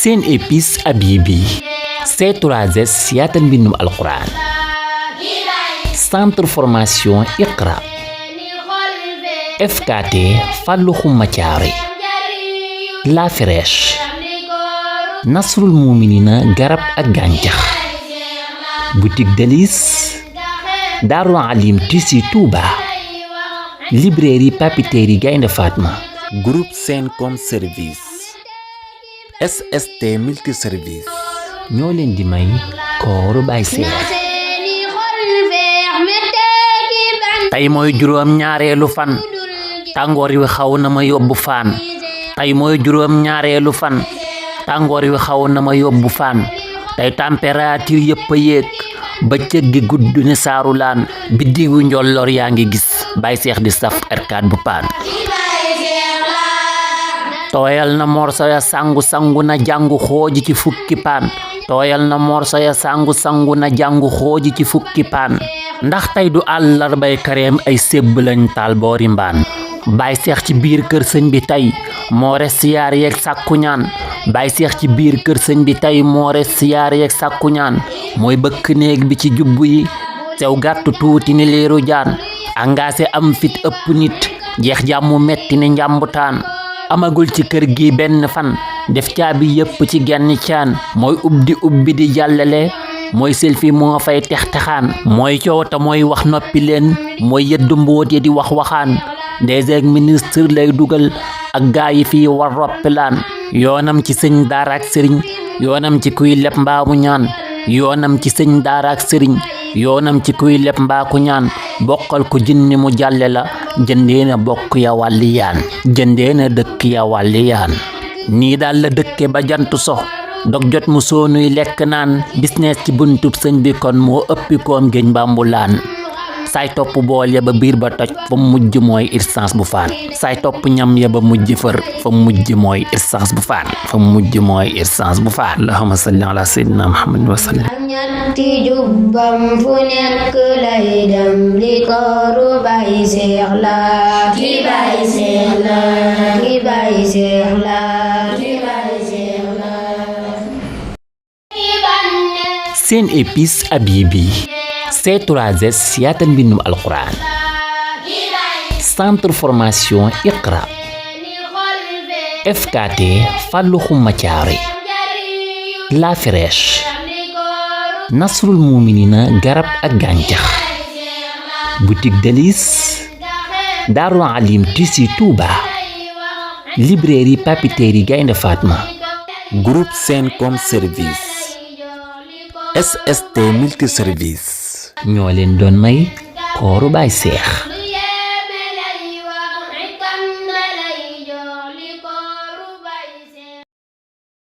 seen épice Habibi C3S yaatal mbindum alquran centre formation Iqra FKT Fallou Khouma Thiaré La Fraîche Nasrul Mouminina garab ak gàncax boutique Délices Darou Alim Tissu Touba librairie papeterie Gaynde Fatma groupe Sencom service SST multiservice ñoo leen di may kooru Baye Cheikh tey mooy juróom ñaareelu fan tàngoor wi xaw na ma yóbbu faan tey mooy juróom ñaareelu fan tàngoor wi xaw na ma yóbbu faan tey température yëpp a yéeg bëccëg gi gudd ne saaru laan biddiwu njolloor yaa ngi gis Baye Cheikh di saf R4 bu paan tooyal na morso ya sangu na jàngu xooji ci fukki paan tooyal na morso ya sangu na jàngu xooji ci fukki paan ndax tey du àllarbay kareem ay sébb lañ taal boori mbaan Baye Cheikh ci biir kër sëñ bi tey moo res siyaar yeeg sàkku ñaan Baye Cheikh ci biir kër sëñ bi tey moo res siyaar yeeg sàkku ñaan mooy bëkk néeg bi ci jubbu yi sew gàttu tuuti ni liiru jaan angaase am fit ëpp nit jeex jàmmu metti ni njàmbutaan amagul ci kër gi benn fan def caabi yëpp ci genn caan mooy ubbi di jàllale mooy selfie moo fay textaxaan mooy coowta mooy wax noppi leen mooy yëddu mbóot yi di wax waxaan des ministre lay dugal ak gaa yi fii war roppilaan yoonam ci sëñ daara ak sëriñ yoonam ci kuy leb mbaamu ñaan yoonam ci sëñ daara ak sëriñ yoonam ci kuy leb mbaaku ñaan bokkal ko jinni mu jàlle la jëndeena bokk ya wàlli yaan jëndeena dëkk ya wàlli yaan nii daal la dëkke ba jant so dog jot mu soonuy lekk naan business ci buntub sëñ bi kon moo ëppi koom géñ bambulaan saay topp bool ya ba biir ba toj fa mujj mooy urgence bu faan saay topp ñam ya ba mujj fër fa mujj mooy urgence bu faan fa mujj mooy urgence bu faan allahumma salli ala sayyidina muhammad wa sallam ñatti jubbam fu nekk lay dem li kooru Baye Cheikh la ki Baye Cheikh la ki Baye Cheikh la ki Baye Cheikh la seen épice Habibi C3S yaatal mbindum alquran centre formation Iqra FKT Fallou Khouma Thiaré La Fraîche Nasrul Mouminina garab ak gàncax boutique Délices Darou Alim Tissu Touba librairie papeterie Gaynde Fatma groupe Sencom service SST multiservice ñoo leen doon may kooru Baye Cheikh